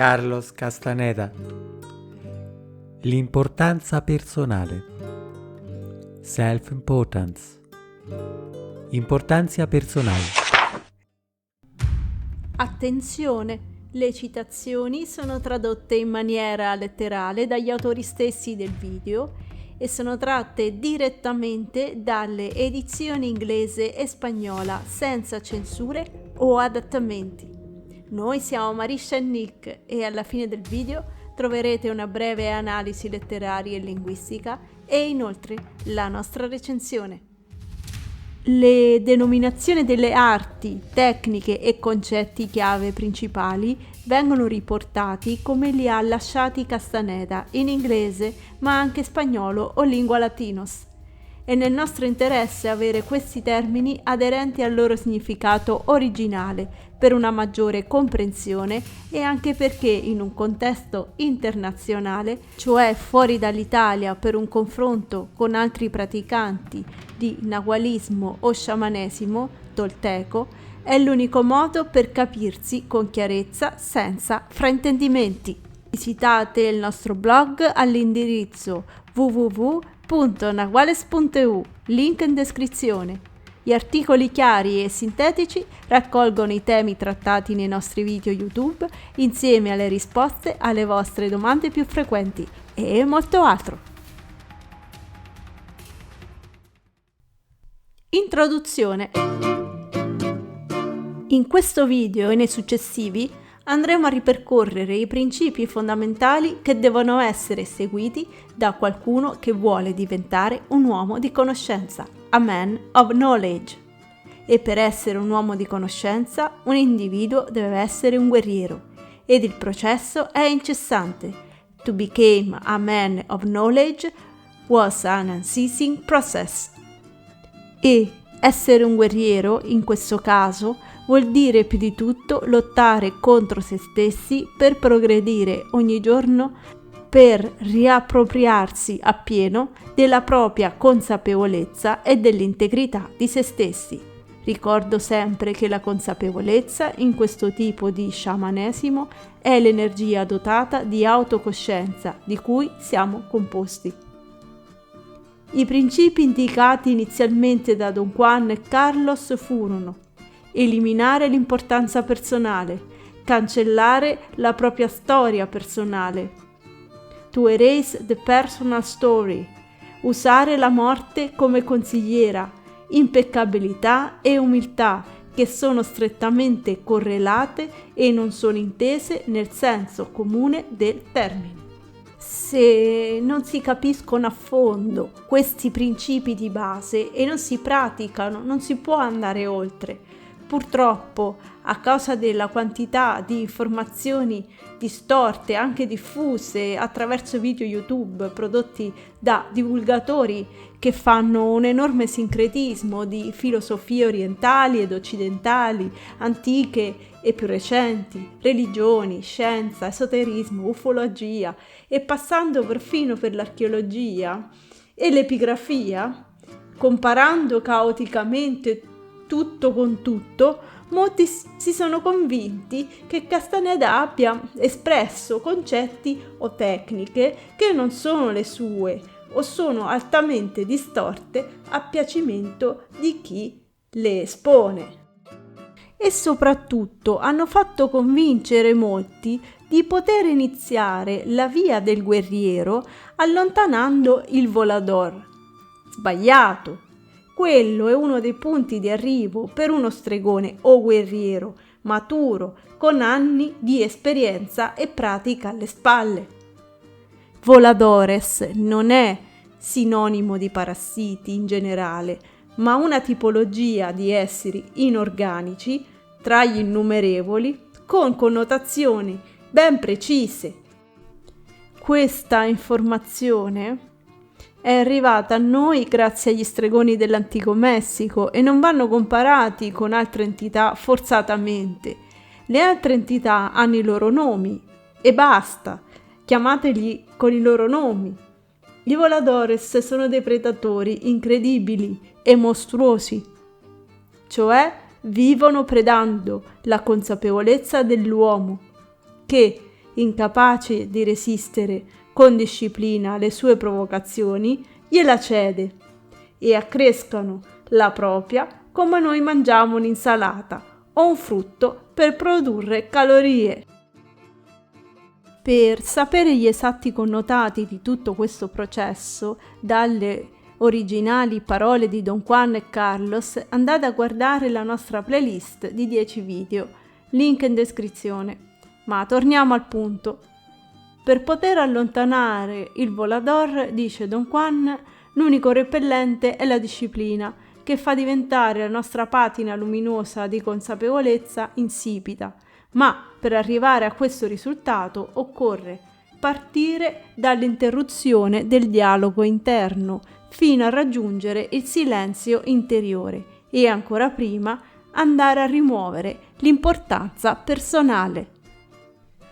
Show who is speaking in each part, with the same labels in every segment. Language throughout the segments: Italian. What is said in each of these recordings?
Speaker 1: Carlos Castaneda. L'importanza personale. Self-importance. Importanza personale.
Speaker 2: Attenzione! Le citazioni sono tradotte in maniera letterale dagli autori stessi del video e sono tratte direttamente dalle edizioni inglese e spagnola senza censure o adattamenti. Noi siamo Marisha e Nick e alla fine del video troverete una breve analisi letteraria e linguistica e inoltre la nostra recensione. Le denominazioni delle arti, tecniche e concetti chiave principali vengono riportati come li ha lasciati Castaneda in inglese ma anche spagnolo o lingua latinos. È nel nostro interesse avere questi termini aderenti al loro significato originale per una maggiore comprensione e anche perché in un contesto internazionale, cioè fuori dall'Italia per un confronto con altri praticanti di nahualismo o sciamanesimo tolteco, è l'unico modo per capirsi con chiarezza senza fraintendimenti. Visitate il nostro blog all'indirizzo www.nahuales.eu, link in descrizione. Gli articoli chiari e sintetici raccolgono i temi trattati nei nostri video YouTube insieme alle risposte alle vostre domande più frequenti e molto altro. Introduzione. In questo video e nei successivi andremo a ripercorrere i principi fondamentali che devono essere seguiti da qualcuno che vuole diventare un uomo di conoscenza, a man of knowledge. E per essere un uomo di conoscenza, un individuo deve essere un guerriero, ed il processo è incessante. To become a man of knowledge was an unceasing process. E essere un guerriero, in questo caso, vuol dire più di tutto lottare contro se stessi per progredire ogni giorno, per riappropriarsi appieno della propria consapevolezza e dell'integrità di se stessi. Ricordo sempre che la consapevolezza in questo tipo di sciamanesimo è l'energia dotata di autocoscienza di cui siamo composti. I principi indicati inizialmente da Don Juan e Carlos furono: eliminare l'importanza personale, cancellare la propria storia personale, to erase the personal story, usare la morte come consigliera, impeccabilità e umiltà che sono strettamente correlate e non sono intese nel senso comune del termine. Se non si capiscono a fondo questi principi di base e non si praticano, non si può andare oltre. Purtroppo, a causa della quantità di informazioni distorte, anche diffuse attraverso video YouTube prodotti da divulgatori che fanno un enorme sincretismo di filosofie orientali ed occidentali, antiche e più recenti, religioni, scienza, esoterismo, ufologia e passando perfino per l'archeologia e l'epigrafia, comparando caoticamente tutto con tutto, molti si sono convinti che Castaneda abbia espresso concetti o tecniche che non sono le sue o sono altamente distorte a piacimento di chi le espone. E soprattutto hanno fatto convincere molti di poter iniziare la via del guerriero allontanando il volador. Sbagliato! Quello è uno dei punti di arrivo per uno stregone o guerriero maturo con anni di esperienza e pratica alle spalle. Voladores non è sinonimo di parassiti in generale, ma una tipologia di esseri inorganici tra gli innumerevoli con connotazioni ben precise. Questa informazione è arrivata a noi grazie agli stregoni dell'antico Messico e non vanno comparati con altre entità forzatamente. Le altre entità hanno i loro nomi e basta, chiamateli con i loro nomi. I voladores sono dei predatori incredibili e mostruosi, cioè vivono predando la consapevolezza dell'uomo, che incapace di resistere con disciplina alle sue provocazioni, gliela cede e accrescano la propria come noi mangiamo un'insalata o un frutto per produrre calorie. Per sapere gli esatti connotati di tutto questo processo, dalle originali parole di Don Juan e Carlos, andate a guardare la nostra playlist di 10 video, link in descrizione. Ma torniamo al punto. Per poter allontanare il volador, dice Don Juan, l'unico repellente è la disciplina, che fa diventare la nostra patina luminosa di consapevolezza insipida. Ma per arrivare a questo risultato occorre partire dall'interruzione del dialogo interno fino a raggiungere il silenzio interiore e ancora prima andare a rimuovere l'importanza personale.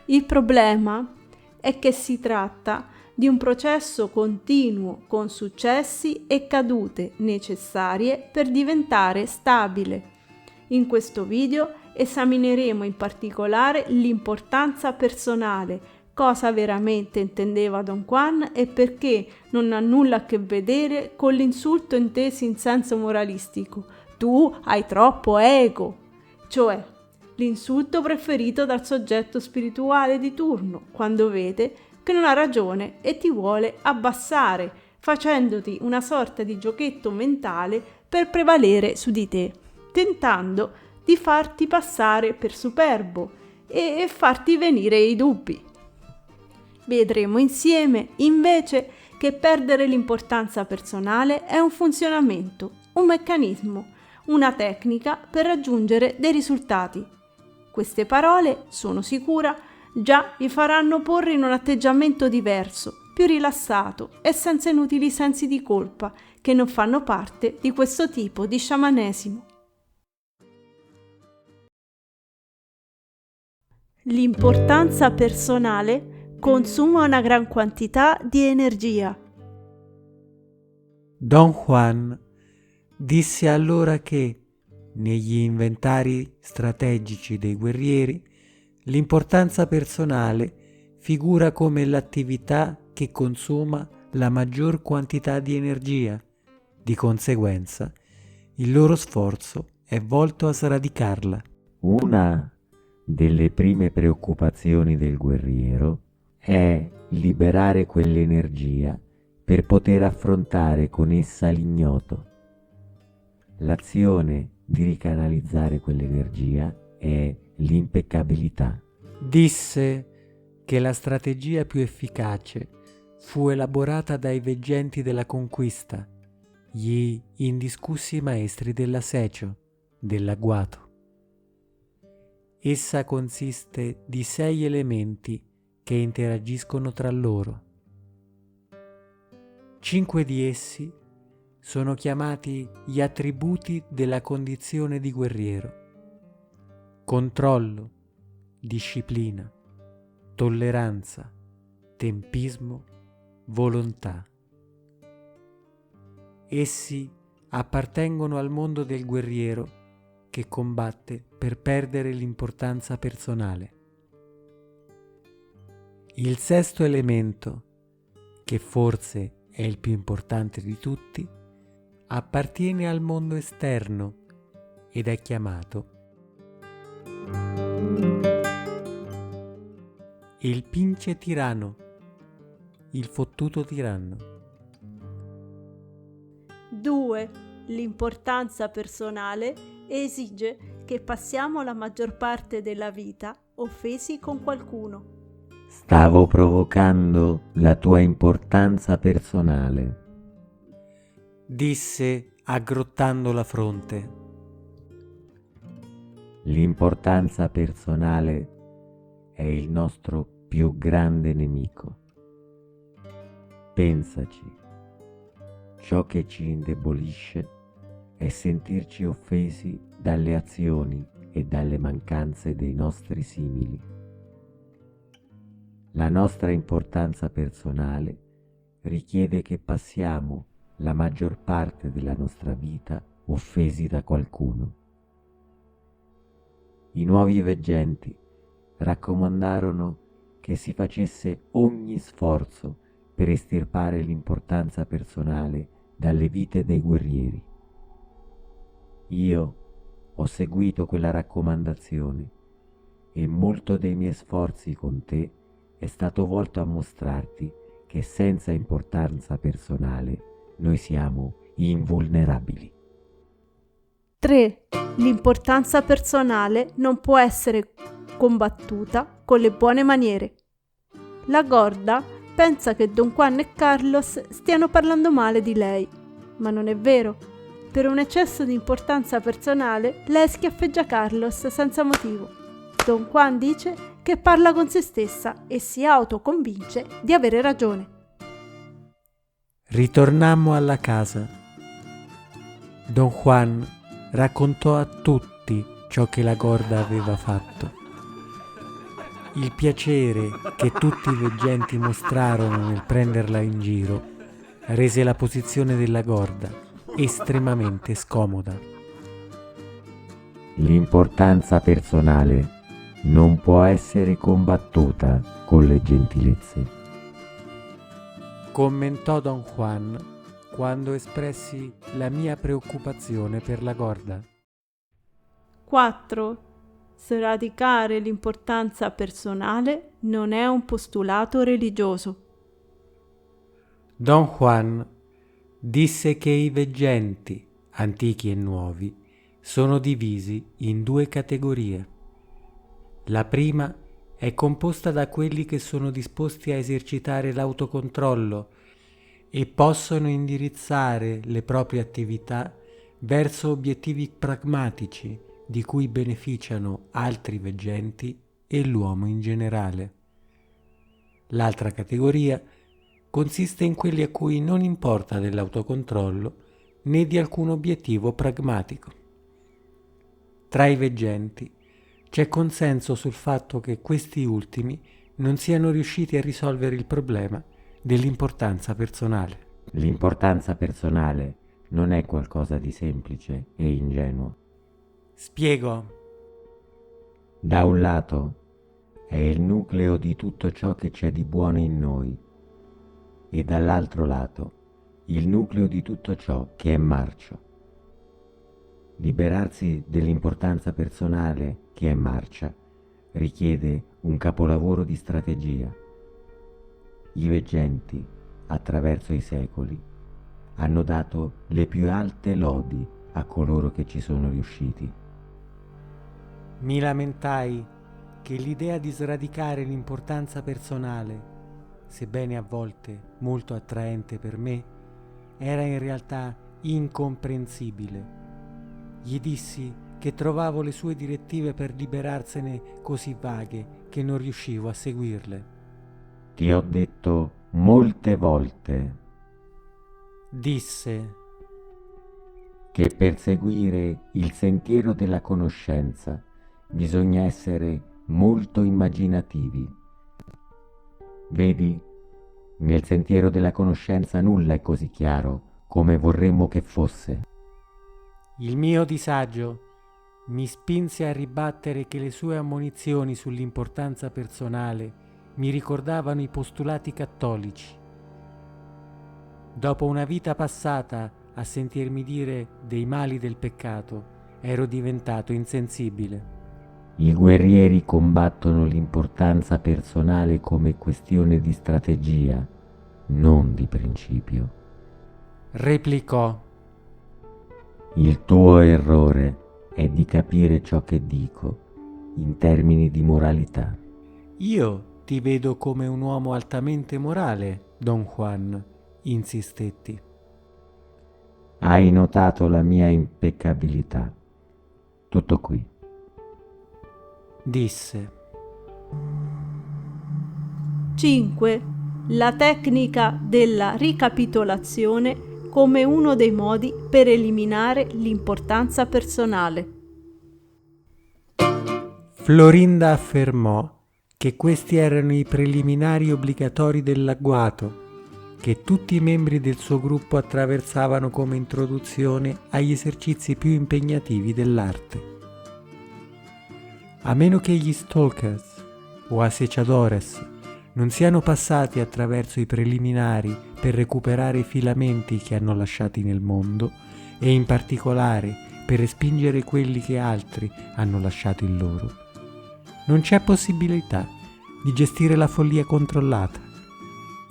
Speaker 2: Il problema è che si tratta di un processo continuo con successi e cadute necessarie per diventare stabile. In questo video esamineremo in particolare l'importanza personale, cosa veramente intendeva Don Juan e perché non ha nulla a che vedere con l'insulto inteso in senso moralistico. Tu hai troppo ego, cioè l'insulto preferito dal soggetto spirituale di turno quando vede che non ha ragione e ti vuole abbassare, facendoti una sorta di giochetto mentale per prevalere su di te, tentando di farti passare per superbo e farti venire i dubbi. Vedremo insieme invece che perdere l'importanza personale è un funzionamento, un meccanismo, una tecnica per raggiungere dei risultati. Queste parole, sono sicura, già vi faranno porre in un atteggiamento diverso, più rilassato e senza inutili sensi di colpa che non fanno parte di questo tipo di sciamanesimo. L'importanza personale consuma una gran quantità di energia.
Speaker 1: Don Juan disse allora che, negli inventari strategici dei guerrieri, l'importanza personale figura come l'attività che consuma la maggior quantità di energia. Di conseguenza, il loro sforzo è volto a sradicarla.
Speaker 3: Una delle prime preoccupazioni del guerriero è liberare quell'energia per poter affrontare con essa l'ignoto. L'azione di ricanalizzare quell'energia è l'impeccabilità.
Speaker 1: Disse che la strategia più efficace fu elaborata dai veggenti della conquista, gli indiscussi maestri dell'assecio, dell'agguato. Essa consiste di 6 elementi che interagiscono tra loro. 5 di essi sono chiamati gli attributi della condizione di guerriero: controllo, disciplina, tolleranza, tempismo, volontà. Essi appartengono al mondo del guerriero che combatte per perdere l'importanza personale. Il sesto elemento, che forse è il più importante di tutti, appartiene al mondo esterno ed è chiamato il pince tirano, il fottuto tiranno.
Speaker 2: 2. L'importanza personale esige che passiamo la maggior parte della vita offesi con qualcuno.
Speaker 3: Stavo provocando la tua importanza personale.
Speaker 1: Disse aggrottando la fronte.
Speaker 3: L'importanza personale è il nostro più grande nemico. Pensaci, ciò che ci indebolisce è sentirci offesi dalle azioni e dalle mancanze dei nostri simili. La nostra importanza personale richiede che passiamo la maggior parte della nostra vita offesi da qualcuno. I nuovi veggenti raccomandarono che si facesse ogni sforzo per estirpare l'importanza personale dalle vite dei guerrieri. Io ho seguito quella raccomandazione e molto dei miei sforzi con te è stato volto a mostrarti che senza importanza personale noi siamo invulnerabili.
Speaker 2: 3. L'importanza personale non può essere combattuta con le buone maniere. La Gorda pensa che Don Juan e Carlos stiano parlando male di lei, ma non è vero. Per un eccesso di importanza personale, lei schiaffeggia Carlos senza motivo. Don Juan dice che parla con se stessa e si autoconvince di avere ragione.
Speaker 1: Ritornammo alla casa. Don Juan raccontò a tutti ciò che la Gorda aveva fatto. Il piacere che tutti i veggenti mostrarono nel prenderla in giro rese la posizione della Gorda estremamente scomoda.
Speaker 3: L'importanza personale non può essere combattuta con le gentilezze,
Speaker 1: Commentò Don Juan quando espressi la mia preoccupazione per la Gorda.
Speaker 2: 4. Sradicare l'importanza personale non è un postulato religioso.
Speaker 1: Don Juan disse che i veggenti, antichi e nuovi, sono divisi in 2 categorie. La prima è composta da quelli che sono disposti a esercitare l'autocontrollo e possono indirizzare le proprie attività verso obiettivi pragmatici di cui beneficiano altri veggenti e l'uomo in generale. L'altra categoria consiste in quelli a cui non importa dell'autocontrollo né di alcun obiettivo pragmatico. Tra i veggenti c'è consenso sul fatto che questi ultimi non siano riusciti a risolvere il problema dell'importanza personale.
Speaker 3: L'importanza personale non è qualcosa di semplice e ingenuo.
Speaker 1: Spiego.
Speaker 3: Da un lato è il nucleo di tutto ciò che c'è di buono in noi e dall'altro lato il nucleo di tutto ciò che è marcio. Liberarsi dell'importanza personale che è marcia richiede un capolavoro di strategia. I veggenti, attraverso i secoli, hanno dato le più alte lodi a coloro che ci sono riusciti.
Speaker 1: Mi lamentai che l'idea di sradicare l'importanza personale, sebbene a volte molto attraente per me, era in realtà incomprensibile. Gli dissi che trovavo le sue direttive per liberarsene così vaghe che non riuscivo a seguirle.
Speaker 3: Ti ho detto molte volte
Speaker 1: Disse:
Speaker 3: che per seguire il sentiero della conoscenza bisogna essere molto immaginativi. Vedi, nel sentiero della conoscenza nulla è così chiaro come vorremmo che fosse.
Speaker 1: il mio disagio mi spinse a ribattere che le sue ammonizioni sull'importanza personale mi ricordavano i postulati cattolici. Dopo una vita passata a sentirmi dire dei mali del peccato, ero diventato insensibile.
Speaker 3: I guerrieri combattono l'importanza personale come questione di strategia, non di principio.
Speaker 1: Replicò:
Speaker 3: Il tuo errore è di capire ciò che dico in termini di moralità.
Speaker 1: io ti vedo come un uomo altamente morale, Don Juan, insistetti.
Speaker 3: Hai notato la mia impeccabilità. Tutto qui.
Speaker 1: Disse:
Speaker 2: 5. La tecnica della ricapitolazione come uno dei modi per eliminare l'importanza personale.
Speaker 1: Florinda affermò che questi erano i preliminari obbligatori dell'agguato, che tutti i membri del suo gruppo attraversavano come introduzione agli esercizi più impegnativi dell'arte. A meno che gli stalkers o acechadores non siano passati attraverso i preliminari per recuperare i filamenti che hanno lasciati nel mondo e in particolare per respingere quelli che altri hanno lasciato in loro, non c'è possibilità di gestire la follia controllata,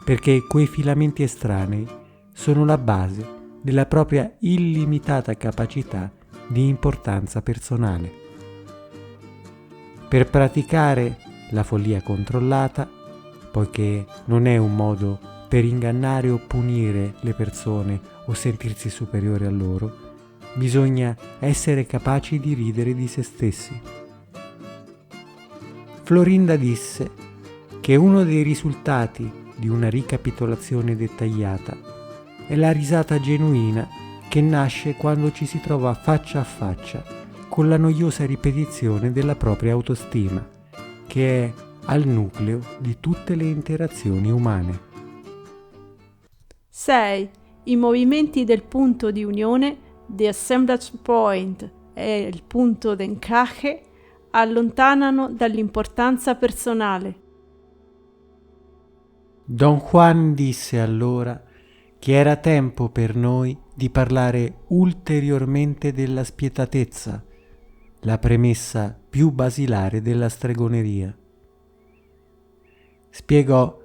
Speaker 1: perché quei filamenti estranei sono la base della propria illimitata capacità di importanza personale. Per praticare la follia controllata, poiché non è un modo per ingannare o punire le persone o sentirsi superiori a loro, bisogna essere capaci di ridere di se stessi. Florinda disse che uno dei risultati di una ricapitolazione dettagliata è la risata genuina che nasce quando ci si trova faccia a faccia con la noiosa ripetizione della propria autostima, che è al nucleo di tutte le interazioni umane.
Speaker 2: 6. I movimenti del punto di unione, the assemblage point e il punto d'encaje, allontanano dall'importanza personale.
Speaker 1: Don Juan disse allora che era tempo per noi di parlare ulteriormente della spietatezza, la premessa più basilare della stregoneria. Spiegò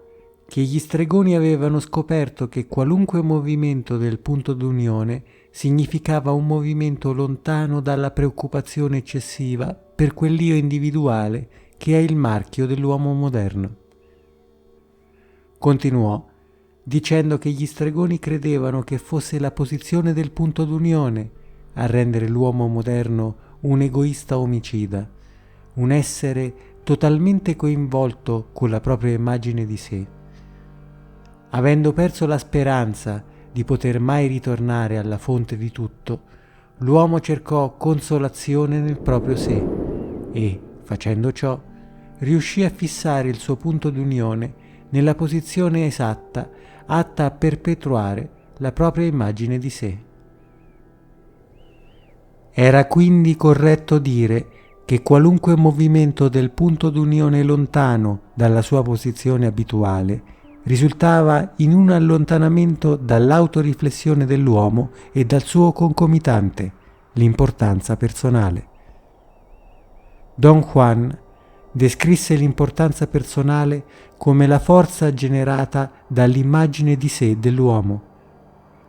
Speaker 1: che gli stregoni avevano scoperto che qualunque movimento del punto d'unione significava un movimento lontano dalla preoccupazione eccessiva per quell'io individuale che è il marchio dell'uomo moderno. Continuò dicendo che gli stregoni credevano che fosse la posizione del punto d'unione a rendere l'uomo moderno un egoista omicida, un essere totalmente coinvolto con la propria immagine di sé. Avendo perso la speranza di poter mai ritornare alla fonte di tutto, l'uomo cercò consolazione nel proprio sé e, facendo ciò, riuscì a fissare il suo punto d'unione nella posizione esatta atta a perpetuare la propria immagine di sé. Era quindi corretto dire che qualunque movimento del punto d'unione lontano dalla sua posizione abituale risultava in un allontanamento dall'autoriflessione dell'uomo e dal suo concomitante, l'importanza personale. Don Juan descrisse l'importanza personale come la forza generata dall'immagine di sé dell'uomo.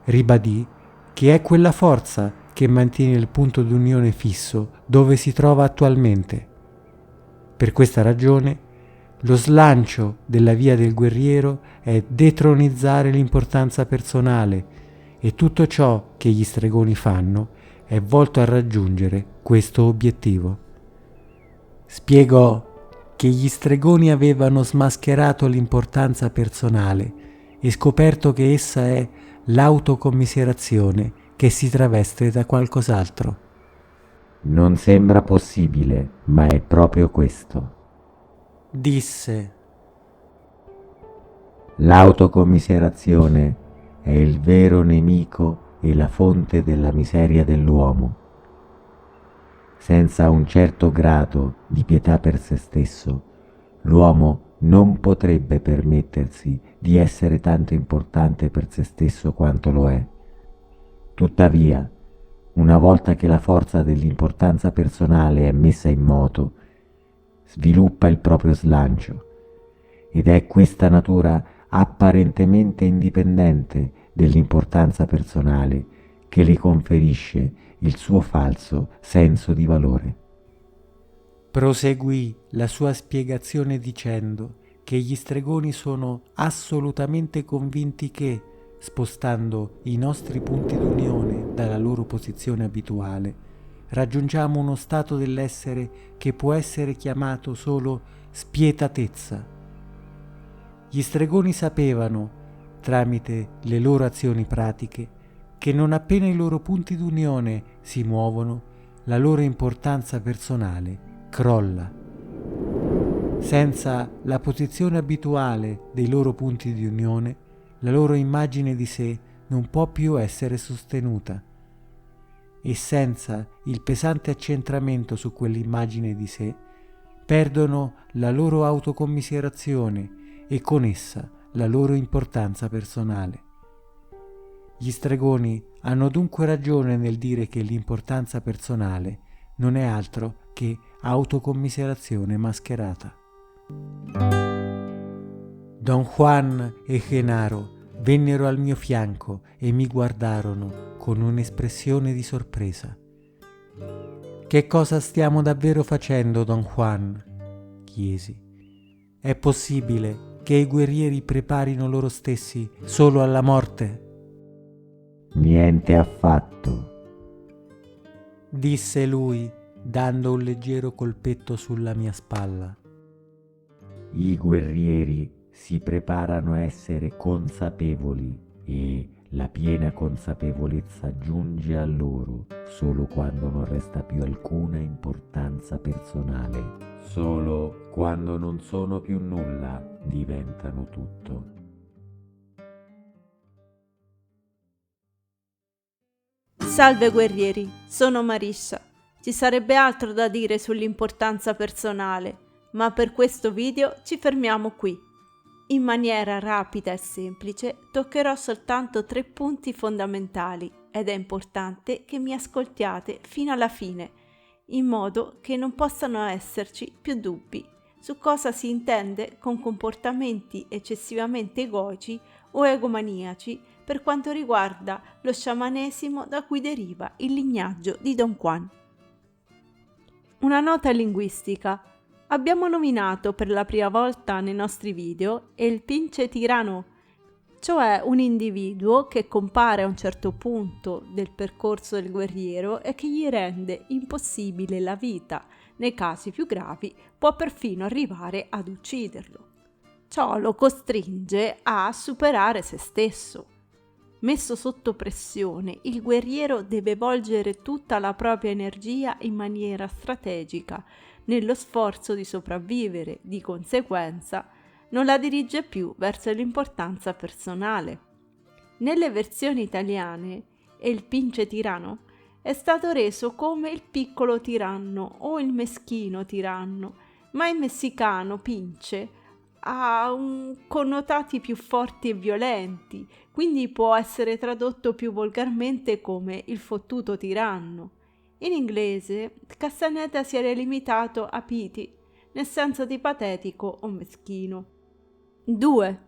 Speaker 1: Ribadì che è quella forza che mantiene il punto d'unione fisso dove si trova attualmente. Per questa ragione, lo slancio della via del guerriero è detronizzare l'importanza personale e tutto ciò che gli stregoni fanno è volto a raggiungere questo obiettivo. Spiegò che gli stregoni avevano smascherato l'importanza personale e scoperto che essa è l'autocommiserazione che si traveste da qualcos'altro.
Speaker 3: Non sembra possibile, ma è proprio questo.
Speaker 1: Disse:
Speaker 3: L'autocommiserazione è il vero nemico e la fonte della miseria dell'uomo. Senza un certo grado di pietà per se stesso, l'uomo non potrebbe permettersi di essere tanto importante per se stesso quanto lo è. Tuttavia, una volta che la forza dell'importanza personale è messa in moto, sviluppa il proprio slancio, ed è questa natura apparentemente indipendente dell'importanza personale che le conferisce il suo falso senso di valore.
Speaker 1: Proseguì la sua spiegazione dicendo che gli stregoni sono assolutamente convinti che, spostando i nostri punti d'unione dalla loro posizione abituale, raggiungiamo uno stato dell'essere che può essere chiamato solo spietatezza. Gli stregoni sapevano, tramite le loro azioni pratiche, che non appena i loro punti d'unione si muovono, la loro importanza personale crolla. Senza la posizione abituale dei loro punti di unione, la loro immagine di sé non può più essere sostenuta, e senza il pesante accentramento su quell'immagine di sé, perdono la loro autocommiserazione e con essa la loro importanza personale. Gli stregoni hanno dunque ragione nel dire che l'importanza personale non è altro che autocommiserazione mascherata. Don Juan e Genaro vennero al mio fianco e mi guardarono con un'espressione di sorpresa. «Che cosa stiamo davvero facendo, Don Juan?» chiesi. «È possibile che i guerrieri preparino loro stessi solo alla morte?»
Speaker 3: Niente affatto,
Speaker 1: disse lui, dando un leggero colpetto sulla mia spalla.
Speaker 3: i guerrieri si preparano a essere consapevoli e la piena consapevolezza giunge a loro solo quando non resta più alcuna importanza personale. Solo quando non sono più nulla diventano tutto.
Speaker 2: Salve guerrieri, sono Marisha. Ci sarebbe altro da dire sull'importanza personale, ma per questo video ci fermiamo qui. In maniera rapida e semplice toccherò soltanto 3 punti fondamentali ed è importante che mi ascoltiate fino alla fine, in modo che non possano esserci più dubbi su cosa si intende con comportamenti eccessivamente egoici o egomaniaci per quanto riguarda lo sciamanesimo da cui deriva il lignaggio di Don Juan. Una nota linguistica. Abbiamo nominato per la prima volta nei nostri video il pinche tirano, cioè un individuo che compare a un certo punto del percorso del guerriero e che gli rende impossibile la vita. Nei casi più gravi può perfino arrivare ad ucciderlo. Ciò lo costringe a superare se stesso. Messo sotto pressione, il guerriero deve volgere tutta la propria energia in maniera strategica nello sforzo di sopravvivere, di conseguenza non la dirige più verso l'importanza personale. Nelle versioni italiane, il pinche tirano è stato reso come il piccolo tiranno o il meschino tiranno, ma in messicano pinche ha connotati più forti e violenti, quindi può essere tradotto più volgarmente come il fottuto tiranno. In inglese, Castaneda si era limitato a pity, nel senso di patetico o meschino. 2.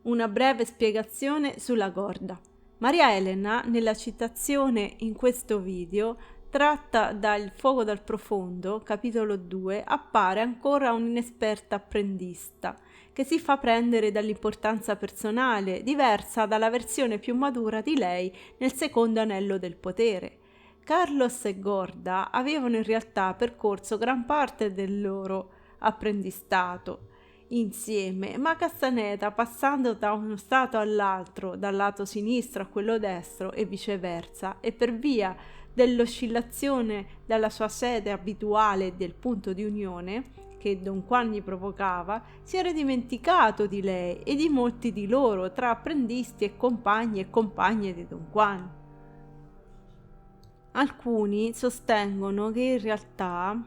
Speaker 2: Una breve spiegazione sulla Gorda. Maria Elena, nella citazione in questo video, tratta dal Fuoco dal Profondo, capitolo 2, appare ancora un'inesperta apprendista che si fa prendere dall'importanza personale, diversa dalla versione più matura di lei nel secondo anello del potere. Carlos e Gorda avevano in realtà percorso gran parte del loro apprendistato insieme, ma Castaneda, passando da uno stato all'altro, dal lato sinistro a quello destro e viceversa, e per via dell'oscillazione dalla sua sede abituale e del punto di unione che Don Juan gli provocava, si era dimenticato di lei e di molti di loro tra apprendisti e compagne di Don Juan. Alcuni sostengono che in realtà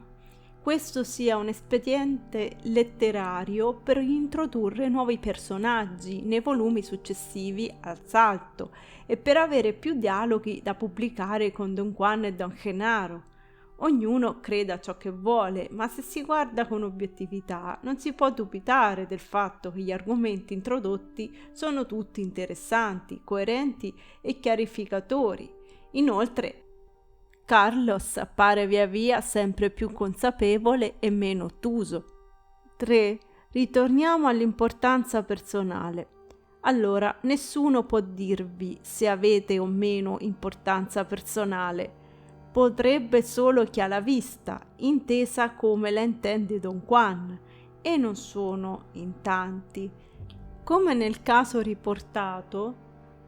Speaker 2: questo sia un espediente letterario per introdurre nuovi personaggi nei volumi successivi al salto e per avere più dialoghi da pubblicare con Don Juan e Don Genaro. Ognuno creda ciò che vuole, ma se si guarda con obiettività non si può dubitare del fatto che gli argomenti introdotti sono tutti interessanti, coerenti e chiarificatori. Inoltre, Carlos appare via via sempre più consapevole e meno ottuso. 3. Ritorniamo all'importanza personale. Allora, nessuno può dirvi se avete o meno importanza personale. Potrebbe solo chi ha la vista, intesa come la intende Don Juan, e non sono in tanti. Come nel caso riportato,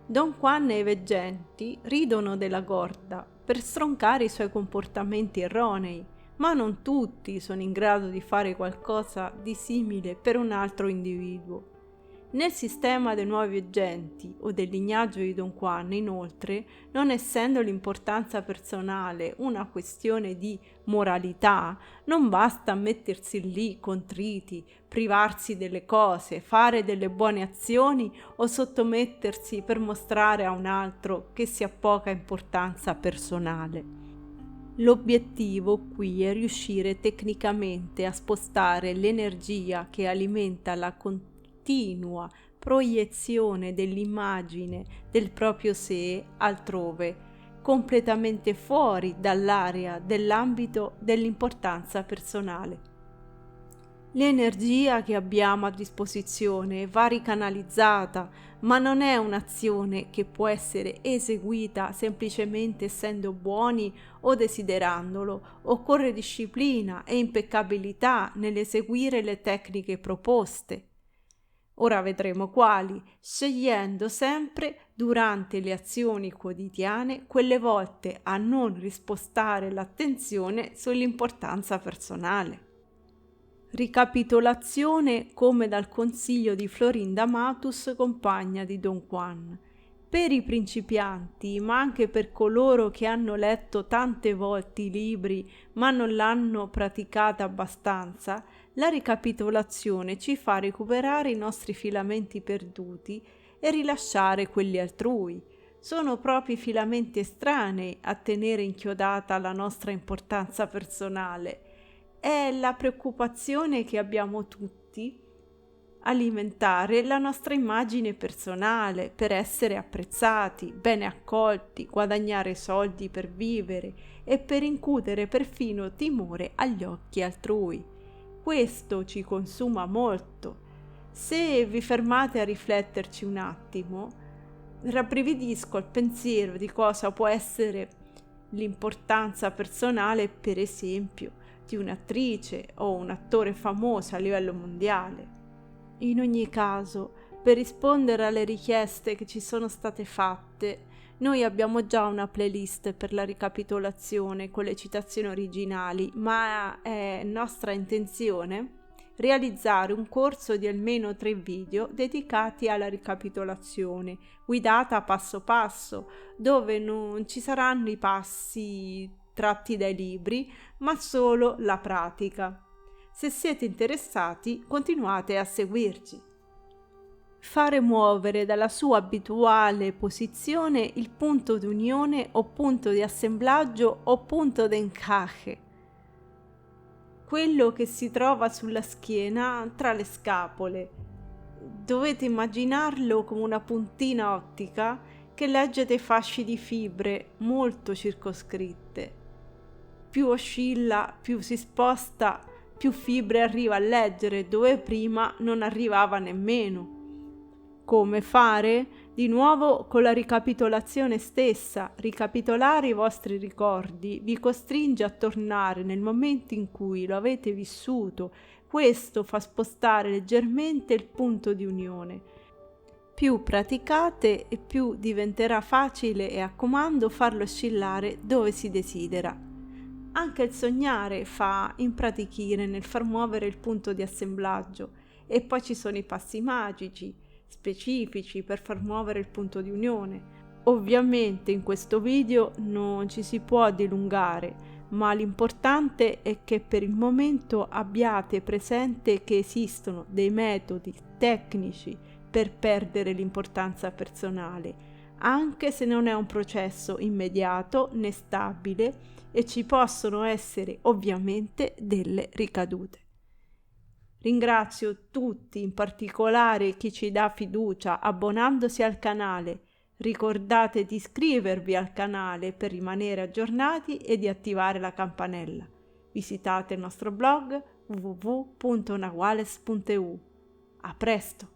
Speaker 2: Don Juan e i veggenti ridono della Gorda per stroncare i suoi comportamenti erronei, ma non tutti sono in grado di fare qualcosa di simile per un altro individuo. Nel sistema dei nuovi agenti o del lignaggio di Don Juan, inoltre, non essendo l'importanza personale una questione di moralità, non basta mettersi lì contriti, privarsi delle cose, fare delle buone azioni o sottomettersi per mostrare a un altro che si ha poca importanza personale. L'obiettivo qui è riuscire tecnicamente a spostare l'energia che alimenta la continua proiezione dell'immagine del proprio sé altrove, completamente fuori dall'area dell'ambito dell'importanza personale. L'energia che abbiamo a disposizione va ricanalizzata, ma non è un'azione che può essere eseguita semplicemente essendo buoni o desiderandolo. Occorre disciplina e impeccabilità nell'eseguire le tecniche proposte. Ora vedremo quali, scegliendo sempre durante le azioni quotidiane quelle volte a non rispostare l'attenzione sull'importanza personale. Ricapitolazione come dal consiglio di Florinda Matus, compagna di Don Juan. Per i principianti, ma anche per coloro che hanno letto tante volte i libri ma non l'hanno praticata abbastanza, la ricapitolazione ci fa recuperare i nostri filamenti perduti e rilasciare quelli altrui. Sono proprio i filamenti estranei a tenere inchiodata la nostra importanza personale. È la preoccupazione che abbiamo tutti alimentare la nostra immagine personale per essere apprezzati, bene accolti, guadagnare soldi per vivere e per incutere perfino timore agli occhi altrui. Questo ci consuma molto. Se vi fermate a rifletterci un attimo, rabbrividisco al pensiero di cosa può essere l'importanza personale, per esempio, di un'attrice o un attore famoso a livello mondiale. In ogni caso, per rispondere alle richieste che ci sono state fatte, noi abbiamo già una playlist per la ricapitolazione con le citazioni originali, ma è nostra intenzione realizzare un corso di almeno 3 video dedicati alla ricapitolazione, guidata passo passo, dove non ci saranno i passi tratti dai libri, ma solo la pratica. Se siete interessati, continuate a seguirci. Fare muovere dalla sua abituale posizione il punto di unione o punto di assemblaggio o punto d'encaje, quello che si trova sulla schiena tra le scapole. Dovete immaginarlo come una puntina ottica che legge dei fasci di fibre molto circoscritte. Più oscilla, più si sposta, più fibre arriva a leggere dove prima non arrivava nemmeno. Come fare? Di nuovo con la ricapitolazione stessa. Ricapitolare i vostri ricordi vi costringe a tornare nel momento in cui lo avete vissuto. Questo fa spostare leggermente il punto di unione. Più praticate e più diventerà facile e a comando farlo oscillare dove si desidera. Anche il sognare fa impratichire nel far muovere il punto di assemblaggio, e poi ci sono i passi magici, specifici per far muovere il punto di unione. Ovviamente in questo video non ci si può dilungare, ma l'importante è che per il momento abbiate presente che esistono dei metodi tecnici per perdere l'importanza personale, anche se non è un processo immediato né stabile e ci possono essere ovviamente delle ricadute. Ringrazio tutti, in particolare chi ci dà fiducia abbonandosi al canale. Ricordate di iscrivervi al canale per rimanere aggiornati e di attivare la campanella. Visitate il nostro blog www.naguales.eu. A presto!